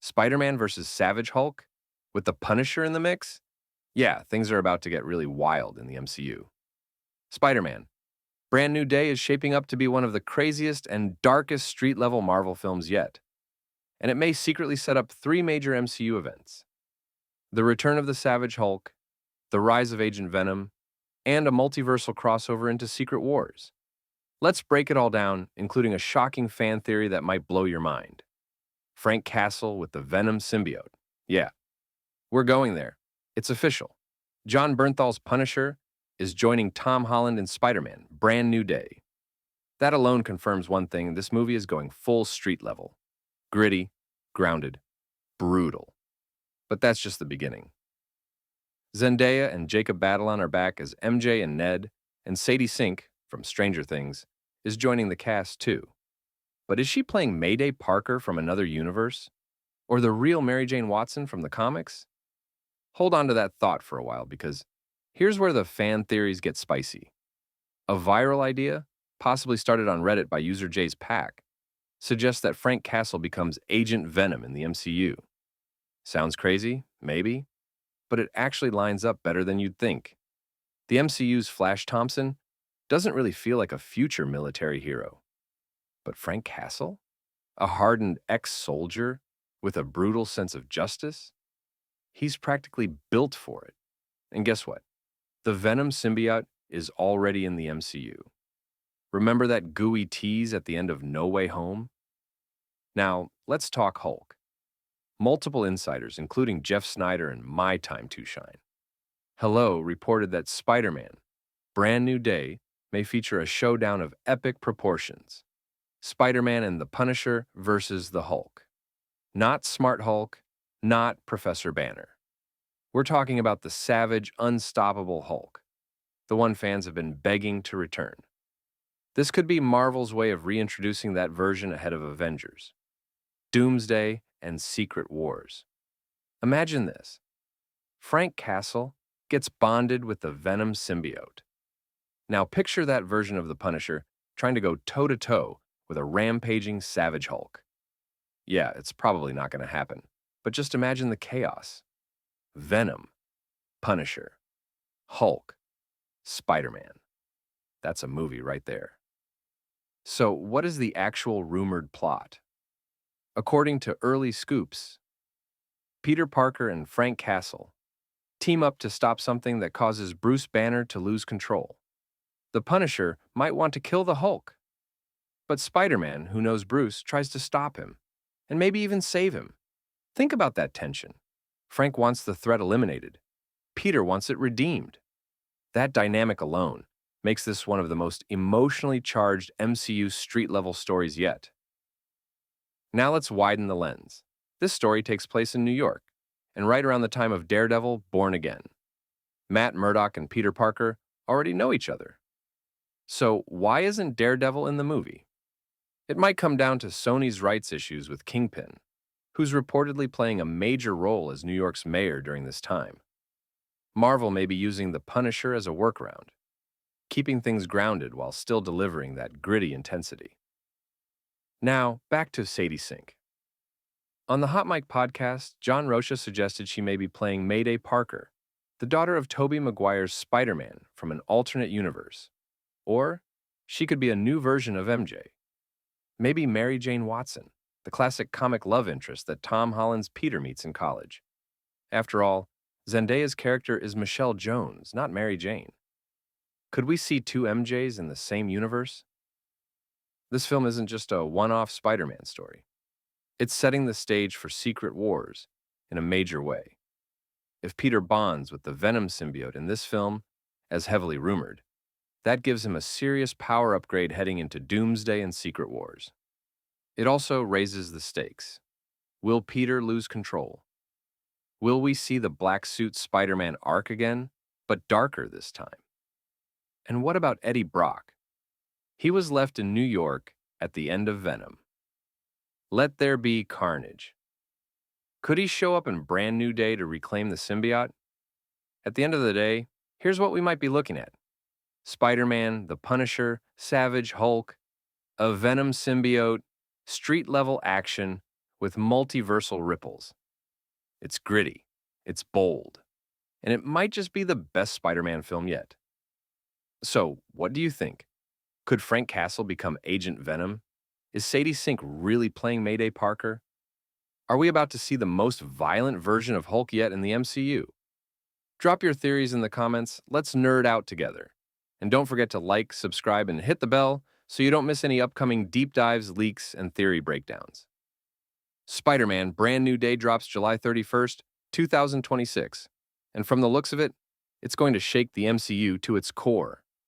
Spider-Man versus Savage Hulk? With the Punisher in the mix? Yeah, things are about to get really wild in the MCU. Spider-Man. Brand New Day is shaping up to be one of the craziest and darkest street-level Marvel films yet, and it may secretly set up three major MCU events: the return of the Savage Hulk, the rise of Agent Venom, and a multiversal crossover into Secret Wars. Let's break it all down, including a shocking fan theory that might blow your mind. Frank Castle with the Venom Symbiote. Yeah, we're going there. It's official. John Bernthal's Punisher is joining Tom Holland in Spider-Man, Brand New Day. That alone confirms one thing: this movie is going full street level. Gritty, grounded, brutal. But that's just the beginning. Zendaya and Jacob Batalon are back as MJ and Ned, and Sadie Sink, from Stranger Things, is joining the cast too. But is she playing Mayday Parker from another universe? Or the real Mary Jane Watson from the comics? Hold on to that thought for a while, because here's where the fan theories get spicy. A viral idea, possibly started on Reddit by user Jay's Pack, suggests that Frank Castle becomes Agent Venom in the MCU. Sounds crazy? Maybe. But it actually lines up better than you'd think. The MCU's Flash Thompson doesn't really feel like a future military hero. But Frank Castle? A hardened ex-soldier with a brutal sense of justice? He's practically built for it. And guess what? The Venom symbiote is already in the MCU. Remember that gooey tease at the end of No Way Home? Now, let's talk Hulk. Multiple insiders, including Jeff Snyder and My Time to Shine, Hello reported that Spider-Man, Brand New Day, may feature a showdown of epic proportions. Spider-Man and the Punisher versus the Hulk. Not Smart Hulk, not Professor Banner. We're talking about the savage, unstoppable Hulk, the one fans have been begging to return. This could be Marvel's way of reintroducing that version ahead of Avengers, Doomsday, and Secret Wars. Imagine this. Frank Castle gets bonded with the Venom symbiote. Now picture that version of the Punisher trying to go toe-to-toe with a rampaging Savage Hulk. Yeah, it's probably not going to happen, but just imagine the chaos. Venom, Punisher, Hulk, Spider-Man. That's a movie right there. So what is the actual rumored plot? According to early scoops, Peter Parker and Frank Castle team up to stop something that causes Bruce Banner to lose control. The Punisher might want to kill the Hulk, but Spider-Man, who knows Bruce, tries to stop him, and maybe even save him. Think about that tension. Frank wants the threat eliminated. Peter wants it redeemed. That dynamic alone makes this one of the most emotionally charged MCU street-level stories yet. Now let's widen the lens. This story takes place in New York, and right around the time of Daredevil, Born Again. Matt Murdock and Peter Parker already know each other. So why isn't Daredevil in the movie? It might come down to Sony's rights issues with Kingpin, who's reportedly playing a major role as New York's mayor during this time. Marvel may be using the Punisher as a workaround, keeping things grounded while still delivering that gritty intensity. Now, back to Sadie Sink. On the Hot Mic podcast, John Rocha suggested she may be playing Mayday Parker, the daughter of Tobey Maguire's Spider-Man from an alternate universe. Or she could be a new version of MJ. Maybe Mary Jane Watson, the classic comic love interest that Tom Holland's Peter meets in college. After all, Zendaya's character is Michelle Jones, not Mary Jane. Could we see two MJs in the same universe? This film isn't just a one-off Spider-Man story. It's setting the stage for Secret Wars in a major way. If Peter bonds with the Venom symbiote in this film, as heavily rumored, that gives him a serious power upgrade heading into Doomsday and Secret Wars. It also raises the stakes. Will Peter lose control? Will we see the black suit Spider-Man arc again, but darker this time? And what about Eddie Brock? He was left in New York at the end of Venom. Let there be carnage. Could he show up in Brand New Day to reclaim the symbiote? At the end of the day, here's what we might be looking at. Spider-Man, the Punisher, Savage Hulk, a Venom symbiote, street-level action with multiversal ripples. It's gritty, it's bold, and it might just be the best Spider-Man film yet. So, what do you think? Could Frank Castle become Agent Venom? Is Sadie Sink really playing Mayday Parker? Are we about to see the most violent version of Hulk yet in the MCU? Drop your theories in the comments. Let's nerd out together. And don't forget to like, subscribe, and hit the bell so you don't miss any upcoming deep dives, leaks, and theory breakdowns. Spider-Man Brand New Day drops July 31st, 2026. And from the looks of it, it's going to shake the MCU to its core.